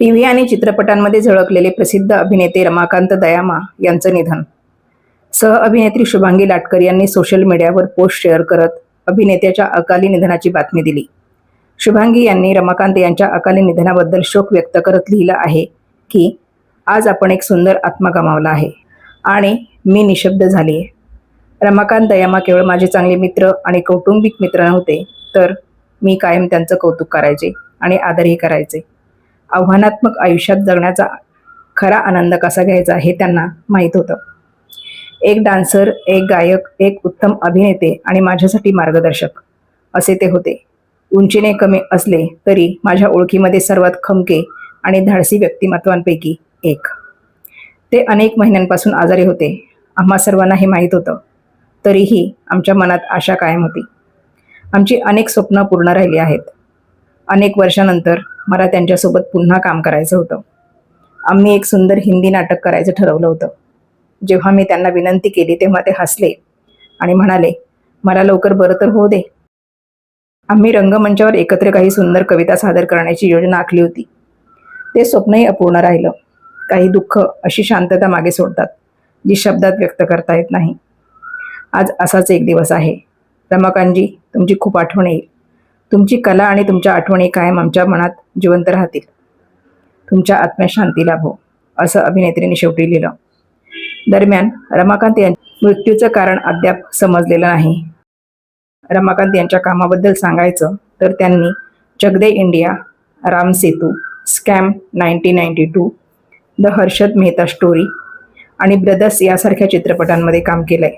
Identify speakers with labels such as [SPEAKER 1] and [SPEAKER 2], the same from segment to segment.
[SPEAKER 1] TV आणि चित्रपटांमध्ये झळकलेले प्रसिद्ध अभिनेते रमाकांत दयामा यांचं निधन. सहअभिनेत्री शुभांगी लाटकर यांनी सोशल मीडियावर पोस्ट शेअर करत अभिनेत्याच्या अकाली निधनाची बातमी दिली. शुभांगी यांनी रमाकांत यांच्या अकाली निधनाबद्दल शोक व्यक्त करत लिहिलं आहे की आज आपण एक सुंदर आत्मा गमावला आहे आणि मी निशब्द झाली आहे. रमाकांत दयामा केवळ माझे चांगले मित्र आणि कौटुंबिक मित्र नव्हते, तर मी कायम त्यांचं कौतुक करायचे आणि आदरही करायचे. आव्हानात्मक आयुष्यात जगण्याचा खरा आनंद कसा घ्यायचा हे त्यांना माहीत होतं. एक डान्सर, एक गायक, एक उत्तम अभिनेते आणि माझ्यासाठी मार्गदर्शक असे ते होते. उंचीने कमी असले तरी माझ्या ओळखीमध्ये सर्वात खमके आणि धाडसी व्यक्तिमत्वांपैकी एक. ते अनेक महिन्यांपासून आजारी होते. आम्हा सर्वांना हे माहीत होतं. तरीही आमच्या मनात आशा कायम होती. आमची अनेक स्वप्न पूर्ण राहिली आहेत. अनेक वर्षानंतर मला त्यांच्यासोबत पुन्हा काम करायचं होतं. आम्ही एक सुंदर हिंदी नाटक करायचं ठरवलं होतं. जेव्हा मी त्यांना विनंती केली तेव्हा ते हसले आणि म्हणाले, मला लवकर बरं तर होऊ दे. आम्ही रंगमंचावर एकत्र काही सुंदर कविता सादर करण्याची योजना आखली होती. ते स्वप्नही अपूर्ण राहिलं. काही दुःख अशी शांतता मागे सोडतात जी शब्दात व्यक्त करता येत नाही. आज असाच एक दिवस आहे. रमाकांतजी, तुमची खूप आठवण येईल. तुमची कला आणि तुमच्या आठवणी कायम आमच्या मनात जिवंत राहतील. तुमच्या आत्म्यात शांती लाभो, असं अभिनेत्रीने शेवटी लिहिलं. दरम्यान रमाकांत यांच्या मृत्यूचं कारण अद्याप समजलेलं नाही. रमाकांत यांच्या कामाबद्दल सांगायचं तर त्यांनी Chak De India, Ram Setu, scam 1992, the Harshad Mehta story आणि ब्रदर्स यासारख्या चित्रपटांमध्ये काम केलंय.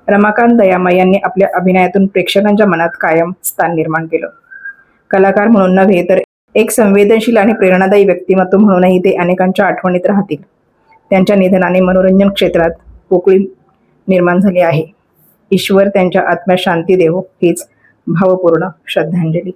[SPEAKER 1] रमाकांत दयामा यांनी आपल्या अभिनयातून प्रेक्षकांच्या मनात कायम स्थान निर्माण केलं. कलाकार म्हणून नव्हे तर एक संवेदनशील आणि प्रेरणादायी व्यक्तिमत्व म्हणूनही ते अनेकांच्या आठवणीत राहतील. त्यांच्या निधनाने मनोरंजन क्षेत्रात पोकळी निर्माण झाली आहे. ईश्वर त्यांच्या आत्म्यात शांती देवो, हीच भावपूर्ण श्रद्धांजली.